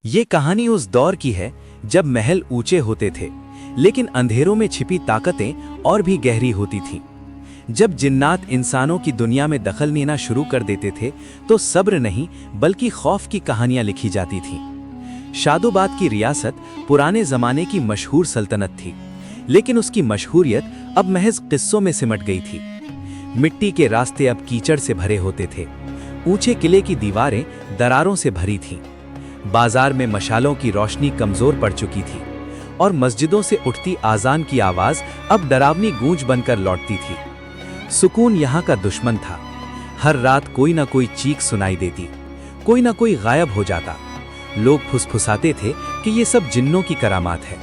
ये कहानी उस दौर की है जब महल ऊंचे होते थे, लेकिन अंधेरों में छिपी ताकतें और भी गहरी होती थीं। जब जिन्नात इंसानों की दुनिया में दखल लेना शुरू कर देते थे तो सब्र नहीं बल्कि खौफ की कहानियां लिखी जाती थीं। शादोबाद की रियासत पुराने जमाने की मशहूर सल्तनत थी, लेकिन उसकी मशहूरियत अब महज किस्सों में सिमट गई थी। मिट्टी के रास्ते अब कीचड़ से भरे होते थे, ऊंचे किले की दीवारें दरारों से भरी थीं। बाजार में मशालों की रोशनी कमजोर पड़ चुकी थी और मस्जिदों से उठती आजान की आवाज अब डरावनी गूंज बनकर लौटती थी। सुकून यहाँ का दुश्मन था। हर रात कोई ना कोई चीख सुनाई देती, कोई ना कोई गायब हो जाता। लोग फुसफुसाते थे कि ये सब जिन्नों की करामात है।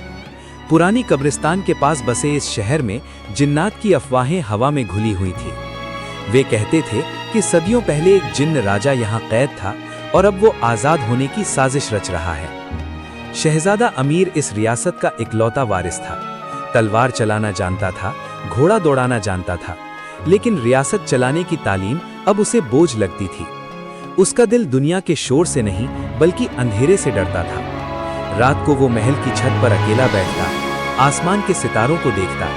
पुरानी कब्रिस्तान के पास बसे इस शहर में जिन्नात की अफवाहें हवा में घुली हुई थी। वे कहते थे कि सदियों पहले एक जिन्न राजा यहाँ कैद था और अब वो आजाद होने की साजिश रच रहा है। शहजादा अमीर इस रियासत का इकलौता वारिस था। तलवार चलाना जानता था, घोड़ा दौड़ाना जानता था, लेकिन रियासत चलाने की तालीम अब उसे बोझ लगती थी। उसका दिल दुनिया के शोर से नहीं बल्कि अंधेरे से डरता था। रात को वो महल की छत पर अकेला बैठता, आसमान के सितारों को देखता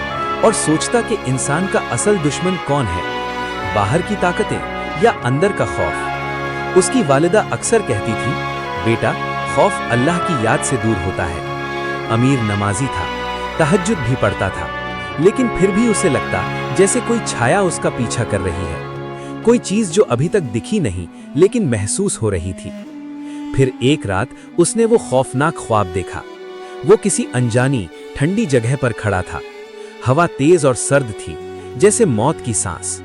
और सोचता कि इंसान का असल दुश्मन कौन है, बाहर की ताकतें या अंदर का खौफ। उसकी वालिदा अक्सर कहती थी, बेटा, खौफ अल्लाह की याद से दूर होता है। अमीर नमाजी था, तहज्जुद भी पढ़ता था, लेकिन फिर भी उसे लगता जैसे कोई छाया उसका पीछा कर रही है, कोई चीज जो अभी तक दिखी नहीं लेकिन महसूस हो रही थी। फिर एक रात उसने वो खौफनाक ख्वाब देखा। वो किसी अनजानी ठंडी जगह पर खड़ा था। हवा तेज और सर्द थी, जैसे मौत की सांस।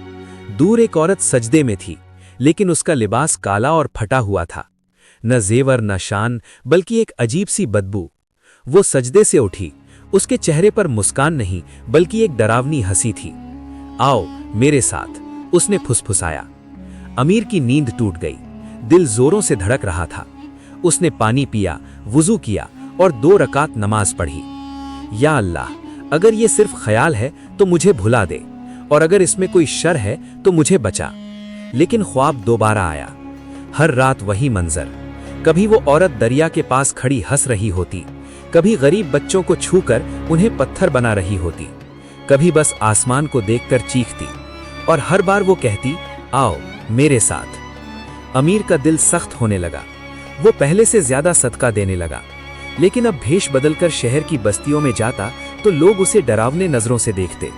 दूर एक औरत सजदे में थी, लेकिन उसका लिबास काला और फटा हुआ था। न जेवर न शान, बल्कि एक अजीब सी बदबू। वो सजदे से उठी। उसके चेहरे पर मुस्कान नहीं बल्कि एक डरावनी हंसी थी। आओ मेरे साथ, उसने फुसफुसाया। अमीर की नींद टूट गई, दिल जोरों से धड़क रहा था। उसने पानी पिया, वुजू किया और 2 रकात नमाज पढ़ी। या अल्लाह, अगर ये सिर्फ ख्याल है तो मुझे भुला दे, और अगर इसमें कोई शर है तो मुझे बचा। लेकिन ख्वाब दोबारा आया। हर रात वही मंजर। कभी वो औरत दरिया के पास खड़ी हंस रही होती, कभी गरीब बच्चों को छूकर उन्हें पत्थर बना रही होती, कभी बस आसमान को देखकर चीखती, और हर बार वो कहती, आओ मेरे साथ। अमीर का दिल सख्त होने लगा। वो पहले से ज्यादा सदका देने लगा, लेकिन अब भेष बदलकर शहर की बस्तियों में जाता तो लोग उसे डरावने नजरों से देखते।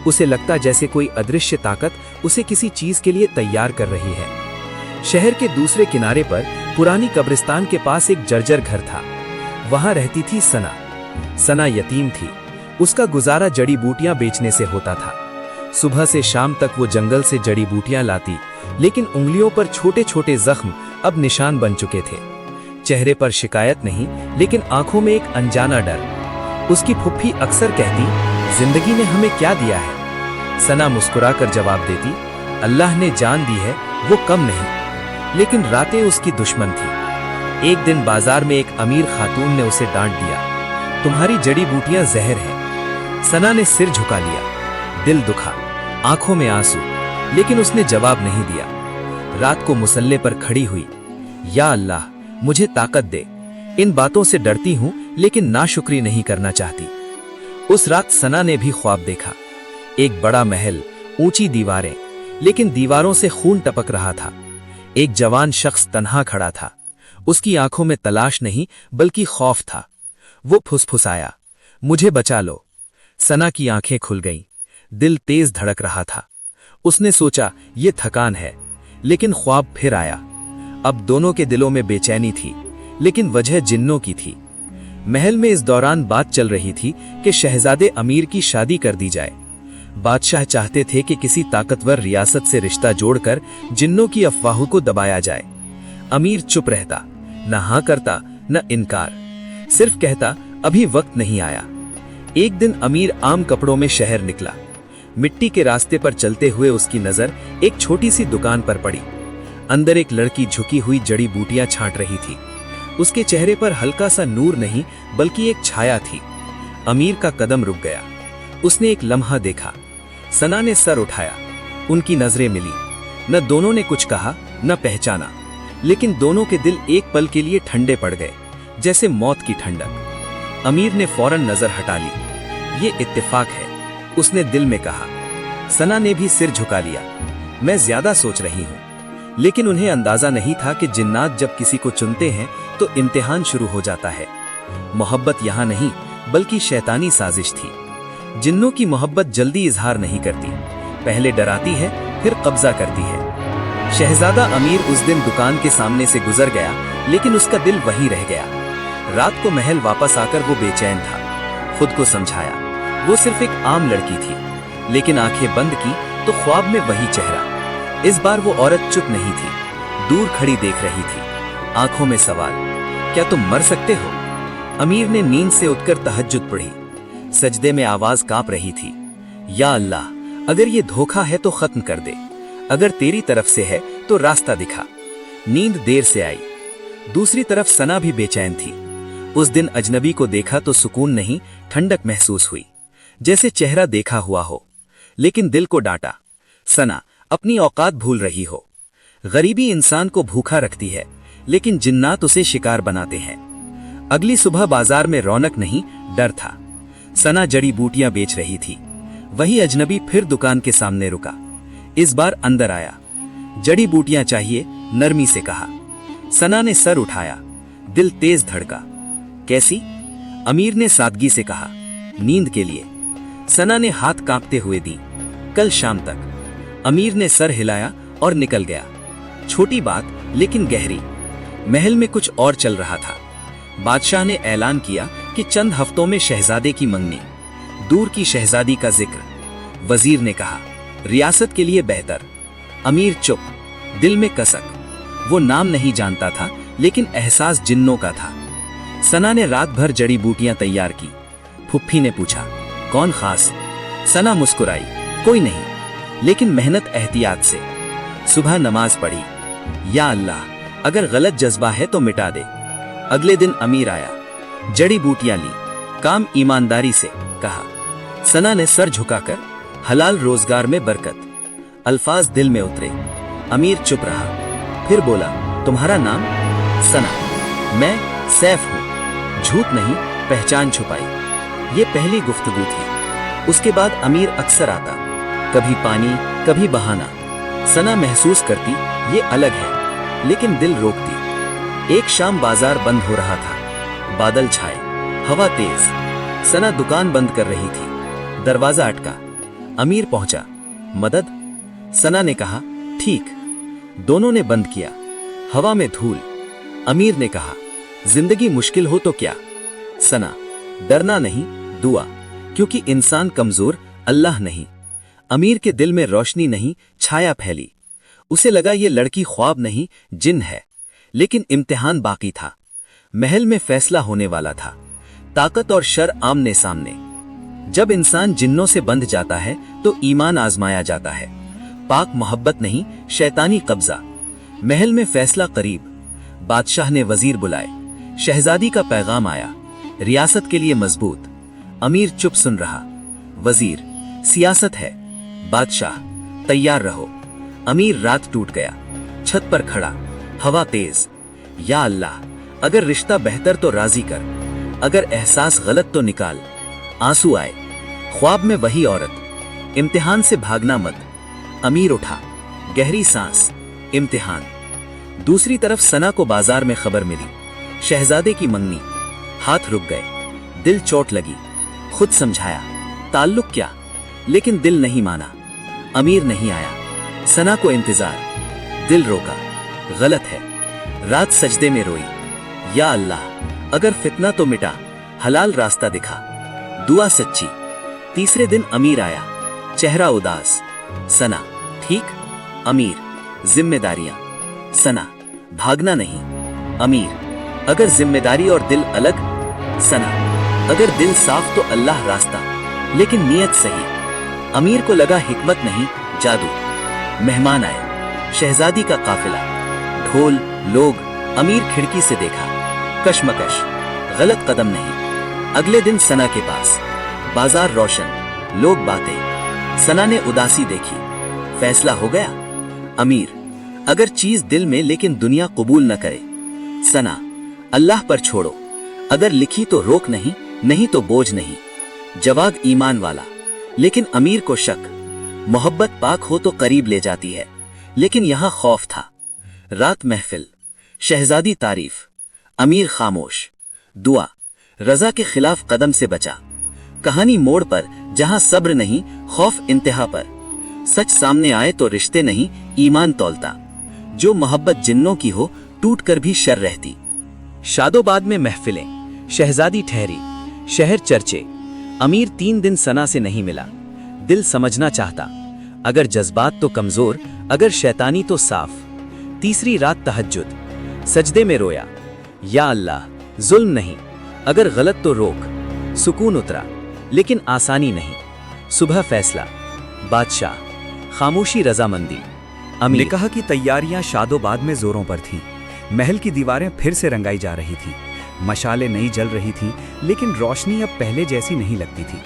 उसे लगता जैसे कोई अदृश्य ताकत उसे किसी चीज के लिए तैयार कर रही है। शहर के दूसरे किनारे पर पुरानी कब्रिस्तान के पास एक जर्जर घर था। वहां रहती थी सना। सना यतीम थी। उसका गुजारा जड़ी बूटियां बेचने से होता था। सुबह से शाम तक वो जंगल से जड़ी बूटियां लाती, लेकिन उंगलियों पर छोटे छोटे जख्म अब निशान बन चुके थे। चेहरे पर शिकायत नहीं, लेकिन आंखों में एक अनजाना डर। उसकी फुफ्फी अक्सर कहती, जिंदगी ने हमें क्या दिया है? सना मुस्कुराकर जवाब देती, अल्लाह ने जान दी है, वो कम नहीं। लेकिन रातें उसकी दुश्मन थी। एक दिन बाजार में एक अमीर खातून ने उसे डांट दिया, तुम्हारी जड़ी बूटियां जहर है। सना ने सिर झुका लिया, दिल दुखा, आंखों में आंसू, लेकिन उसने जवाब नहीं दिया। रात को मुसल्ले पर खड़ी हुई, या अल्लाह, मुझे ताकत दे। इन बातों से डरती हूं, लेकिन नाशुक्री नहीं करना चाहती। उस रात सना ने भी ख्वाब देखा। एक बड़ा महल, ऊंची दीवारें, लेकिन दीवारों से खून टपक रहा था। एक जवान शख्स तन्हा खड़ा था। उसकी आंखों में तलाश नहीं बल्कि खौफ था। वो फुसफुसाया, मुझे बचा लो। सना की आंखें खुल गईं, दिल तेज धड़क रहा था। उसने सोचा ये थकान है, लेकिन ख्वाब फिर आया। अब दोनों के दिलों में बेचैनी थी, लेकिन वजह जिन्नों की थी। महल में इस दौरान बात चल रही थी कि शहजादे अमीर की शादी कर दी जाए। बादशाह चाहते थे कि किसी ताकतवर रियासत से रिश्ता जोड़कर जिन्नों की अफवाहों को दबाया जाए। अमीर चुप रहता, न हाँ करता न इनकार, सिर्फ कहता अभी वक्त नहीं आया। एक दिन अमीर आम कपड़ों में शहर निकला। मिट्टी के रास्ते पर चलते हुए उसकी नजर एक छोटी सी दुकान पर पड़ी। अंदर एक लड़की झुकी हुई जड़ी बूटियां छांट रही थी। उसके चेहरे पर हल्का सा नूर नहीं बल्कि एक छाया थी। अमीर का कदम रुक गया। उसने एक लम्हा देखा। सना ने सर उठाया। उनकी नजरें मिली। न दोनों ने कुछ कहा न पहचाना, लेकिन दोनों के दिल एक पल के लिए ठंडे पड़ गए, जैसे मौत की ठंडक। अमीर ने फौरन नजर हटा ली। ये इत्तेफाक है, उसने दिल में कहा। सना ने भी सिर झुका लिया। मैं ज्यादा सोच रही हूँ। लेकिन उन्हें अंदाजा नहीं था कि जिन्नात जब किसी को चुनते हैं तो इम्तिहान शुरू हो जाता है। मोहब्बत यहाँ नहीं बल्कि शैतानी साजिश थी। जिन्नों की मोहब्बत जल्दी इजहार नहीं करती, पहले डराती है फिर कब्जा करती है। शहजादा अमीर उस दिन दुकान के सामने से गुजर गया, लेकिन उसका दिल वहीं रह गया। रात को महल वापस आकर वो बेचैन था। खुद को समझाया वो सिर्फ एक आम लड़की थी, लेकिन आंखें बंद की तो ख्वाब में वही चेहरा। इस बार वो औरत चुप नहीं थी, दूर खड़ी देख रही थी, आंखों में सवाल, क्या तुम मर सकते हो? अमीर ने नींद से उठकर तहज्जुद पढ़ी। सजदे में आवाज कांप रही थी, या अल्लाह, अगर ये धोखा है तो खत्म कर दे, अगर तेरी तरफ से है तो रास्ता दिखा। नींद देर से आई। दूसरी तरफ सना भी बेचैन थी। उस दिन अजनबी को देखा तो सुकून नहीं, ठंडक महसूस हुई, जैसे चेहरा देखा हुआ हो। लेकिन दिल को डांटा, सना अपनी औकात भूल रही हो। गरीबी इंसान को भूखा रखती है, लेकिन जिन्नात उसे शिकार बनाते हैं। अगली सुबह बाजार में रौनक नहीं, डर था। सना जड़ी बूटियां बेच रही थी। वही अजनबी फिर दुकान के सामने रुका। इस बार अंदर आया। जड़ी बूटियां चाहिए, नरमी से कहा। सना ने सर उठाया, दिल तेज धड़का। कैसी? अमीर ने सादगी से कहा। नींद के लिए। सना ने हाथ कांपते हुए दी। कल शाम तक। अमीर ने सर हिलाया और निकल गया। छोटी बात लेकिन गहरी। महल में कुछ और चल रहा था। बादशाह ने ऐलान किया कि चंद हफ्तों में शहजादे की मंगनी। दूर की शहजादी का जिक्र। वजीर ने कहा, रियासत के लिए बेहतर। अमीर चुप, दिल में कसक। वो नाम नहीं जानता था, लेकिन एहसास जिन्नों का था। सना ने रात भर जड़ी बूटियां तैयार की। फुफ्फी ने पूछा, कौन खास? सना मुस्कुराई, कोई नहीं, लेकिन मेहनत एहतियात से। सुबह नमाज पढ़ी, या अल्लाह, अगर गलत जज्बा है तो मिटा दे। अगले दिन अमीर आया, जड़ी बूटियां ली, काम ईमानदारी से, कहा। सना ने सर झुकाकर, हलाल रोजगार में बरकत। अल्फाज दिल में उतरे। अमीर चुप रहा, फिर बोला, तुम्हारा नाम? सना। मैं सैफ हूं। झूठ नहीं, पहचान छुपाई। ये पहली गुफ्तगू थी। उसके बाद अमीर अक्सर आता, कभी पानी कभी बहाना। सना महसूस करती ये अलग है, लेकिन दिल रोकती। एक शाम बाजार बंद हो रहा था। बादल छाए, हवा तेज। सना दुकान बंद कर रही थी। दरवाजा अटका। अमीर पहुंचा। मदद? सना ने कहा, ठीक। दोनों ने बंद किया। हवा में धूल। अमीर ने कहा, जिंदगी मुश्किल हो तो क्या? सना, डरना नहीं, दुआ, क्योंकि इंसान कमजोर, अल्लाह नहीं। अमीर के दिल में रोशनी नहीं, छाया फैली। उसे लगा ये लड़की ख्वाब नहीं, जिन है। लेकिन इम्तिहान बाकी था। महल में फैसला होने वाला था। ताकत और शर आमने सामने। जब इंसान जिन्नों से बंध जाता है तो ईमान आजमाया जाता है। पाक मोहब्बत नहीं, शैतानी कब्जा। महल में फैसला करीब। बादशाह ने वजीर बुलाए। शहजादी का पैगाम आया, रियासत के लिए मजबूत। अमीर चुप सुन रहा। वजीर, सियासत है। बादशाह, तैयार रहो। अमीर रात टूट गया। छत पर खड़ा, हवा तेज। या अल्लाह, अगर रिश्ता बेहतर तो राजी कर, अगर एहसास गलत तो निकाल। आंसू आए। ख्वाब में वही औरत। इम्तिहान से भागना मत। अमीर उठा, गहरी सांस। इम्तिहान। दूसरी तरफ सना को बाजार में खबर मिली, शहजादे की मंगनी। हाथ रुक गए, दिल चोट लगी। खुद समझाया, ताल्लुक क्या, लेकिन दिल नहीं माना। अमीर नहीं आया। सना को इंतजार। दिल रोका, गलत है। रात सजदे में रोई, या अल्लाह, अगर फितना तो मिटा, हलाल रास्ता दिखा। दुआ सच्ची। तीसरे दिन अमीर आया, चेहरा उदास। सना, ठीक? अमीर, जिम्मेदारियां। सना, भागना नहीं। अमीर, अगर जिम्मेदारी और दिल अलग। सना, अगर दिल साफ तो अल्लाह रास्ता, लेकिन नियत सही। अमीर को लगा हिकमत नहीं, जादू। मेहमान आए, शहजादी का काफिला। ढोल, लोग। अमीर खिड़की से देखा, कशमकश, गलत कदम नहीं। अगले दिन सना के पास। बाजार रोशन, लोग बातें। सना ने उदासी देखी। फैसला हो गया। अमीर, अगर चीज दिल में लेकिन दुनिया कबूल न करे। सना, अल्लाह पर छोड़ो, अगर लिखी तो रोक नहीं, नहीं तो बोझ नहीं। जवाब ईमान वाला। लेकिन अमीर को शक। मोहब्बत पाक हो तो करीब ले जाती है, लेकिन यहां खौफ था। रात महफिल, शहजादी तारीफ, अमीर खामोश। दुआ, रजा के खिलाफ कदम से बचा। कहानी मोड़ पर, जहां सब्र नहीं, खौफ इंतहा पर। सच सामने आए तो रिश्ते नहीं, ईमान तौलता। जो मोहब्बत जिन्नों की हो, टूट कर भी शर रहती। शादोबाद में महफिलें, शहजादी ठहरी, शहर चर्चे। अमीर 3 दिन सना से नहीं मिला। दिल समझना चाहता, अगर जज्बात तो कमजोर, अगर शैतानी तो साफ। तीसरी रात तहज्जुद, सजदे में रोया, या अल्लाह जुल्म नहीं, अगर गलत तो रोक। सुकून उतरा, लेकिन आसानी नहीं। सुबह फैसला, बादशाह, खामोशी रजामंदी। अमीर। निकाह की तैयारियां शादोबाद में जोरों पर थीं। महल की दीवारें फिर से रंगाई जा रही थी। मशालें नई जल रही थीं, लेकिन रोशनी अब पहले जैसी नहीं लगती थी।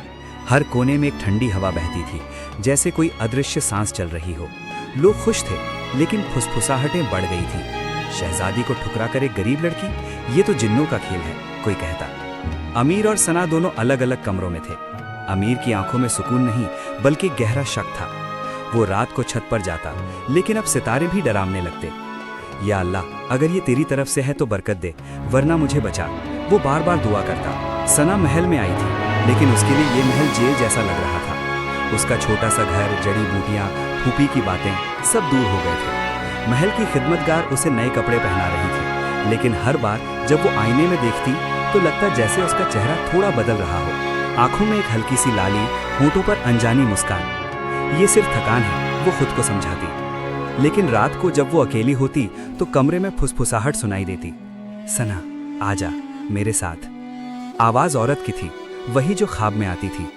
हर कोने में एक ठंडी हवा बहती थी, जैसे कोई अदृश्य सांस चल रही हो। लोग खुश थे, लेकिन फुसफुसाहटें बढ़ गई थीं। शहजादी को ठुकरा कर एक गरीब लड़की, ये तो जिन्नों का खेल है, कोई कहता। अमीर और सना दोनों अलग अलग कमरों में थे। अमीर की आंखों में सुकून नहीं, बल्कि गहरा शक था। वो रात को छत पर जाता, लेकिन अब सितारे भी डरावने लगते। या अल्लाह, अगर ये तेरी तरफ से है तो बरकत दे, वरना मुझे बचा। वो बार बार दुआ करता। सना महल में आई थी, लेकिन उसके लिए ये महल जेल जैसा लग रहा था। उसका छोटा सा घर, जड़ी बूटियां, फूफी की बातें, सब दूर हो गए थे। महल की खिदमतगार उसे नए कपड़े पहना रही थी, लेकिन हर बार जब वो आईने में देखती तो लगता जैसे उसका चेहरा थोड़ा बदल रहा हो। आंखों में एक हल्की सी लाली, होंठों पर अनजानी मुस्कान। ये सिर्फ थकान है, वो खुद को समझाती। लेकिन रात को जब वो अकेली होती तो कमरे में फुसफुसाहट सुनाई देती। सना, आजा मेरे साथ। आवाज औरत की थी, वही जो ख्वाब में आती थी।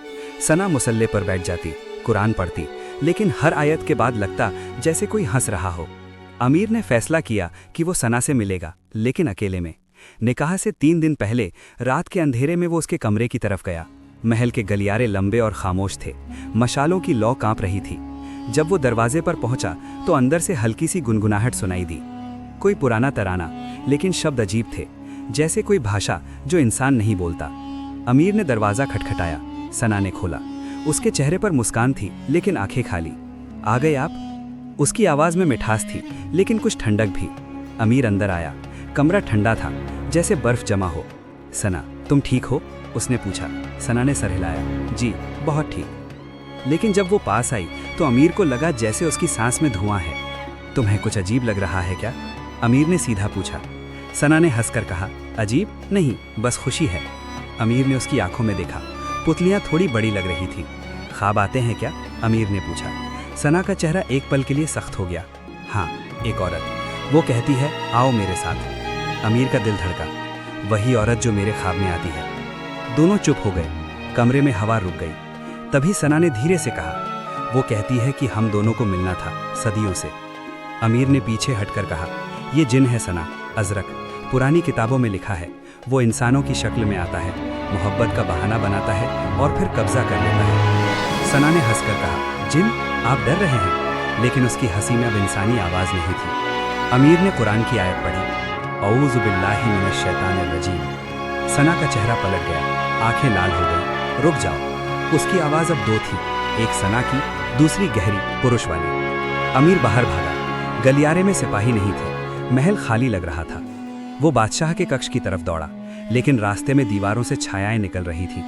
सना मुसल्ले पर बैठ जाती, कुरान पढ़ती, लेकिन हर आयत के बाद लगता जैसे कोई हंस रहा हो। अमीर ने फैसला किया कि वो सना से मिलेगा, लेकिन अकेले में। निकाह से 3 दिन पहले रात के अंधेरे में वो उसके कमरे की तरफ गया। महल के गलियारे लंबे और खामोश थे। मशालों की लौ कांप रही थी। जब वो दरवाजे पर पहुंचा तो अंदर से हल्की सी गुनगुनाहट सुनाई दी। कोई पुराना तराना, लेकिन शब्द अजीब थे, जैसे कोई भाषा जो इंसान नहीं बोलता। अमीर ने दरवाज़ा खटखटाया। सना ने खोला। उसके चेहरे पर मुस्कान थी, लेकिन आंखें खाली। आ गए आप? उसकी आवाज़ में मिठास थी, लेकिन कुछ ठंडक भी। अमीर अंदर आया। कमरा ठंडा था, जैसे बर्फ जमा हो। सना, तुम ठीक हो? उसने पूछा। सना ने सर हिलाया। जी, बहुत ठीक। लेकिन जब वो पास आई तो अमीर को लगा जैसे उसकी सांस में धुआं है। तुम्हें कुछ अजीब लग रहा है क्या? अमीर ने सीधा पूछा। सना ने हंसकर कहा, अजीब नहीं, बस खुशी है। अमीर ने उसकी आंखों में देखा। पुतलियां थोड़ी बड़ी लग रही थी। ख्वाब आते हैं क्या? अमीर ने पूछा। सना का चेहरा एक पल के लिए सख्त हो गया। हाँ, एक औरत, वो कहती है आओ मेरे साथ। अमीर का दिल धड़का। वही औरत जो मेरे ख्वाब में आती है। दोनों चुप हो गए। कमरे में हवा रुक गई। तभी सना ने धीरे से कहा, वो कहती है कि हम दोनों को मिलना था सदियों से। अमीर ने पीछे हटकर कहा, ये जिन है सना, अजरक, पुरानी किताबों में लिखा है। वो इंसानों की शक्ल में आता है, मोहब्बत का बहाना बनाता है और फिर कब्जा कर लेता है। सना ने हंसकर कहा, जिन, आप डर रहे हैं? लेकिन उसकी हंसी में अब इंसानी आवाज़ नहीं थी। अमीर ने कुरान की आयत पढ़ी, औज़ु बिल्लाहि मिनश शैतानिर रजीम। सना का चेहरा पलट गया, आंखें लाल हो गई। रुक जाओ। उसकी आवाज़ अब दो थी, एक सना की, दूसरी गहरी, पुरुष वाली। अमीर बाहर भागा। गलियारे में सिपाही नहीं थे। महल खाली लग रहा था। वो बादशाह के कक्ष की तरफ दौड़ा, लेकिन रास्ते में दीवारों से छायाएं निकल रही थी,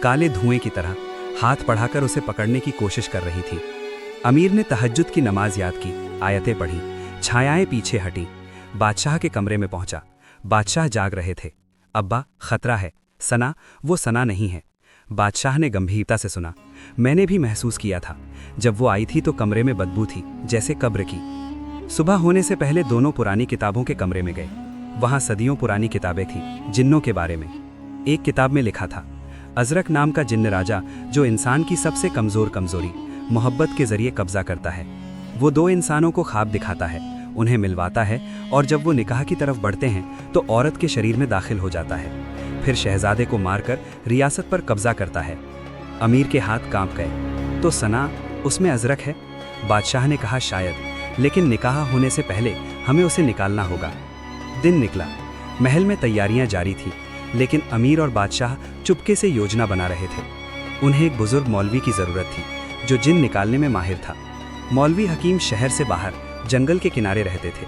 काले धुएं की तरह। हाथ बढ़ाकर उसे पकड़ने की कोशिश कर रही थी। अमीर ने तहज्जुद की नमाज याद की, आयतें पढ़ी, छायाएं पीछे हटी। बादशाह के कमरे में पहुंचा। बादशाह जाग रहे थे। अब्बा, खतरा है। सना, वो सना नहीं है। बादशाह ने गंभीरता से सुना। मैंने भी महसूस किया था। जब वो आई थी तो कमरे में बदबू थी, जैसे कब्र की। सुबह होने से पहले दोनों पुरानी किताबों के कमरे में गए। वहां सदियों पुरानी किताबें थीं, जिन्नों के बारे में। एक किताब में लिखा था, अजरक नाम का जिन्न राजा जो इंसान की सबसे कमजोर कमजोरी, मोहब्बत के जरिए कब्जा करता है। वो 2 इंसानों को ख्वाब दिखाता है, उन्हें मिलवाता है, और जब वो निकाह की तरफ बढ़ते हैं तो औरत के शरीर में दाखिल हो जाता है। फिर शहजादे को मारकर रियासत पर कब्जा करता है। अमीर के हाथ कांप गए। तो सना, उसमें अजरक है? बादशाह ने कहा, शायद, लेकिन निकाह होने से पहले हमें उसे निकालना होगा। दिन निकला। महल में तैयारियां जारी थी, लेकिन अमीर और बादशाह चुपके से योजना बना रहे थे। उन्हें एक बुजुर्ग मौलवी की जरूरत थी जो जिन निकालने में माहिर था। मौलवी हकीम शहर से बाहर जंगल के किनारे रहते थे।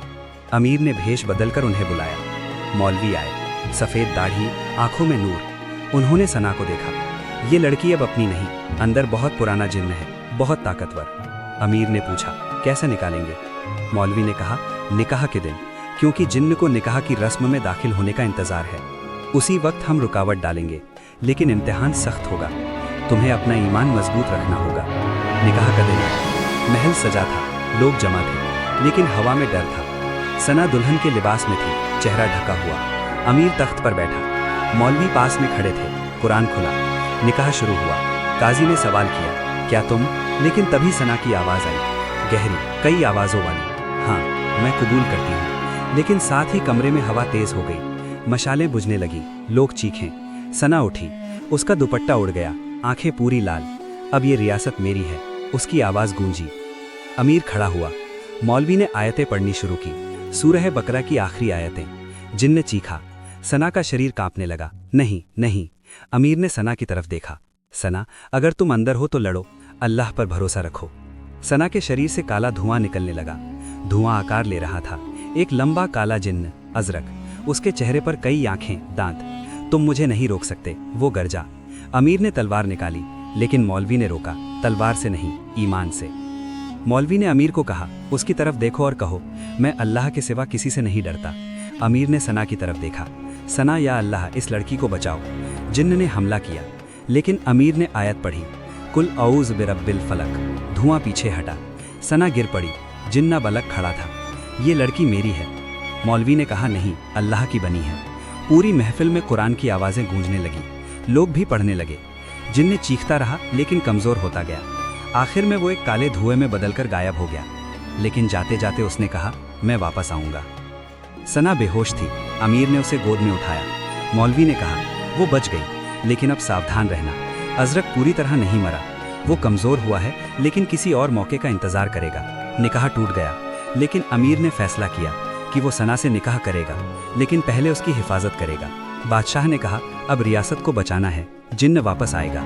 अमीर ने भेष बदलकर उन्हें बुलाया। मौलवी आए, सफेद दाढ़ी, आंखों में नूर। उन्होंने सना को देखा। ये लड़की अब अपनी नहीं, अंदर बहुत पुराना जिन्न है, बहुत ताकतवर। अमीर ने पूछा, कैसे निकालेंगे? मौलवी ने कहा, निकाह के दिन, क्योंकि जिन्न को निकाह की रस्म में दाखिल होने का इंतजार है। उसी वक्त हम रुकावट डालेंगे, लेकिन इम्तिहान सख्त होगा। तुम्हें अपना ईमान मजबूत रखना होगा। निकाह का दिन आया। महल सजा था, लोग जमा थे, लेकिन हवा में डर था। सना दुल्हन के लिबास में थी, चेहरा ढका हुआ। अमीर तख्त पर बैठा, मौलवी पास में खड़े थे। कुरान खुला, निकाह शुरू हुआ। काजी ने सवाल किया, क्या तुम? लेकिन तभी सना की आवाज़ आई, गहरी, कई आवाज़ों वाली, हाँ मैं कबूल करती हूँ। लेकिन साथ ही कमरे में हवा तेज हो गई, मशालें बुझने लगी, लोग चीखें। सना उठी, उसका दुपट्टा उड़ गया, आंखें पूरी लाल। अब ये रियासत मेरी है, उसकी आवाज़ गूंजी। अमीर खड़ा हुआ। मौलवी ने आयतें पढ़नी शुरू की, सूरह बकरा की आखिरी आयतें। जिन्न चीखा, सना का शरीर कांपने लगा। नहीं नहीं। अमीर ने सना की तरफ देखा। सना, अगर तुम अंदर हो तो लड़ो, अल्लाह पर भरोसा रखो। सना के शरीर से काला धुआं निकलने लगा। धुआं आकार ले रहा था। एक लंबा काला जिन्न, अजरक, उसके चेहरे पर कई आंखें, दांत। तुम मुझे नहीं रोक सकते, वो गरजा। अमीर ने तलवार निकाली, लेकिन मौलवी ने रोका, तलवार से नहीं, ईमान से। मौलवी ने अमीर को कहा, उसकी तरफ देखो और कहो, मैं अल्लाह के सिवा किसी से नहीं डरता। अमीर ने सना की तरफ देखा। सना, या अल्लाह, इस लड़की को बचाओ। जिन्न ने हमला किया, लेकिन अमीर ने आयत पढ़ी, कुल औज़ बिरब्बिल फलक। धुआं पीछे हटा। सना गिर पड़ी। जिन्ना बलक खड़ा था। ये लड़की मेरी है। मौलवी ने कहा, नहीं, अल्लाह की बनी है। पूरी महफिल में कुरान की आवाज़ें गूंजने लगी, लोग भी पढ़ने लगे। जिन्न चीखता रहा, लेकिन कमज़ोर होता गया। आखिर में वो एक काले धुएं में बदलकर गायब हो गया। लेकिन जाते जाते उसने कहा, मैं वापस आऊँगा। सना बेहोश थी। अमीर ने उसे गोद में उठाया। मौलवी ने कहा, वो बच गई, लेकिन अब सावधान रहना। अजरक पूरी तरह नहीं मरा, वो कमज़ोर हुआ है, लेकिन किसी और मौके का इंतज़ार करेगा। निकाह टूट गया, लेकिन अमीर ने फैसला किया कि वो सना से निकाह करेगा, लेकिन पहले उसकी हिफाजत करेगा। बादशाह ने कहा, अब रियासत को बचाना है, जिन्न वापस आएगा।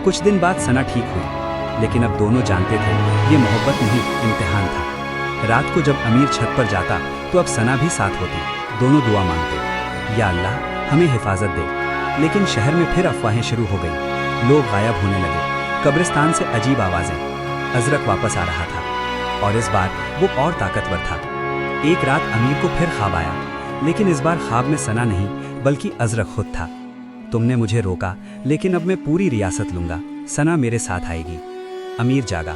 कुछ दिन बाद सना ठीक हुई, लेकिन अब दोनों जानते थे ये मोहब्बत नहीं, इम्तिहान था। रात को जब अमीर छत पर जाता तो अब सना भी साथ होती। दोनों दुआ मांगते, या अल्लाह हमें हिफाजत दे। लेकिन शहर में फिर अफवाहें शुरू हो गई, लोग गायब होने लगे। कब्रिस्तान से अजीब आवाज़ें। अजरक वापस आ रहा था, और इस बार वो और ताकतवर था। एक रात अमीर को फिर ख्वाब आया, लेकिन इस बार ख्वाब में सना नहीं, बल्कि अजरक खुद था। तुमने मुझे रोका, लेकिन अब मैं पूरी रियासत लूंगा, सना मेरे साथ आएगी। अमीर जागा,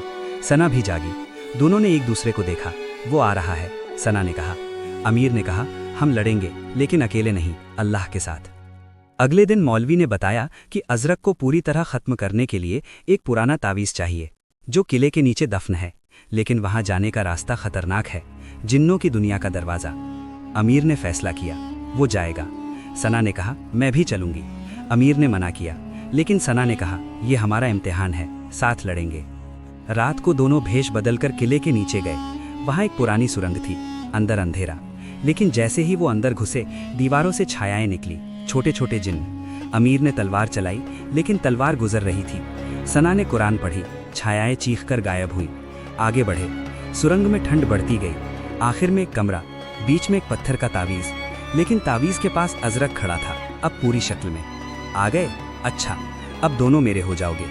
सना भी जागी। दोनों ने एक दूसरे को देखा। वो आ रहा है, सना ने कहा। अमीर ने कहा, हम लड़ेंगे, लेकिन अकेले नहीं, अल्लाह के साथ। अगले दिन मौलवी ने बताया कि अजरक को पूरी तरह खत्म करने के लिए एक पुराना तावीज़ चाहिए, जो किले के नीचे दफन है, लेकिन वहां जाने का रास्ता खतरनाक है, जिन्नों की दुनिया का दरवाज़ा। अमीर ने फैसला किया, वो जाएगा। सना ने कहा, मैं भी चलूंगी। अमीर ने मना किया, लेकिन सना ने कहा, यह हमारा इम्तिहान है, साथ लड़ेंगे। रात को दोनों भेष बदलकर किले के नीचे गए। वहां एक पुरानी सुरंग थी, अंदर अंधेरा। लेकिन जैसे ही वो अंदर घुसे, दीवारों से छायाएं निकली, छोटे छोटे जिन्न। अमीर ने तलवार चलाई, लेकिन तलवार गुजर रही थी। सना ने कुरान पढ़ी, छायाएं चीखकर गायब हुई। आगे बढ़े, सुरंग में ठंड बढ़ती गई। आखिर में एक कमरा, बीच में एक पत्थर का तावीज़, लेकिन तावीज़ के पास अजरक खड़ा था, अब पूरी शक्ल में। आ गए? अच्छा, अब दोनों मेरे हो जाओगे।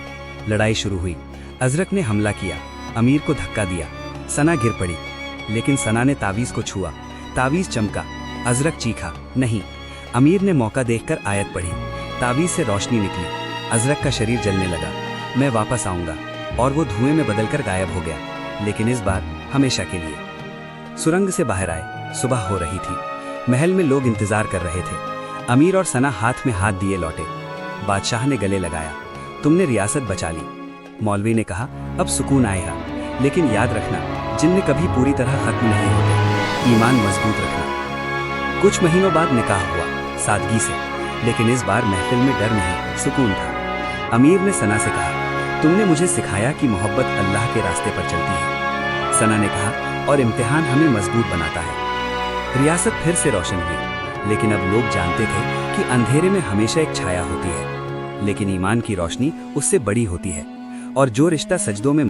लड़ाई शुरू हुई। अजरक ने हमला किया, अमीर को धक्का दिया। सना गिर पड़ी, लेकिन सना ने तावीज़ को छुआ। तावीज़ चमका, अजरक चीखा, नहीं। अमीर ने मौका देखकर आयत पढ़ी, तावीज़ से रोशनी निकली। अजरक का शरीर जलने लगा। मैं वापस आऊँगा, और वो धुएं में बदलकर गायब हो गया, लेकिन इस बार हमेशा के लिए। सुरंग से बाहर आए, सुबह हो रही थी। महल में लोग इंतजार कर रहे थे। अमीर और सना हाथ में हाथ दिए लौटे। बादशाह ने गले लगाया, तुमने रियासत बचा ली। मौलवी ने कहा, अब सुकून आएगा, लेकिन याद रखना, जिन्न कभी पूरी तरह खत्म नहीं होते, ईमान मजबूत रखना। कुछ महीनों बाद निकाह हुआ, सादगी से, लेकिन इस बार महफिल में डर नहीं, सुकून था। अमीर ने सना से कहा, तुमने मुझे सिखाया कि मोहब्बत अल्लाह के रास्ते पर चलती है। सना ने कहा, और इम्तिहान हमें मजबूत बनाता है। रियासत फिर से रोशन हुई, लेकिन अब लोग जानते थे कि अंधेरे में हमेशा एक छाया होती है, लेकिन ईमान की रोशनी उससे बड़ी होती है। और जो रिश्ता सजदों में